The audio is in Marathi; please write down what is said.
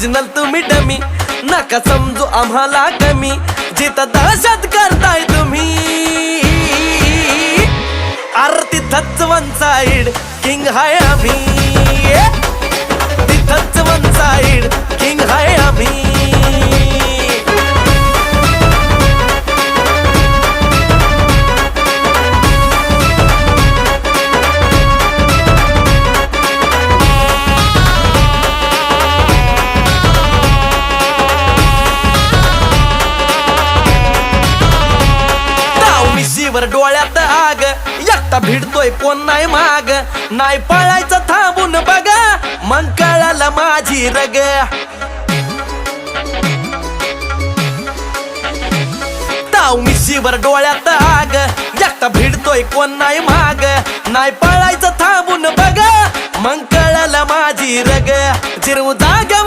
ओरिजिनल तुम्ही डमी नका समजू आम्हाला कमी जिथं दहशत करताय तुम्ही अरे तिथंच वन साइड किंग हाय आम्ही तिथंच वन साइड किंग हाय आम्ही वर डोळ्यात आग एकटा भिडतोय कोण नाही माग नाही पळायचं थांबून बघा मग कळालं माझी रग ताव मिशीवर डोळ्यात आग एकटा भिडतोय कोण नाही माग नाही पळायचं थांबून बघा मग कळालं माझी रग जिरवू जागा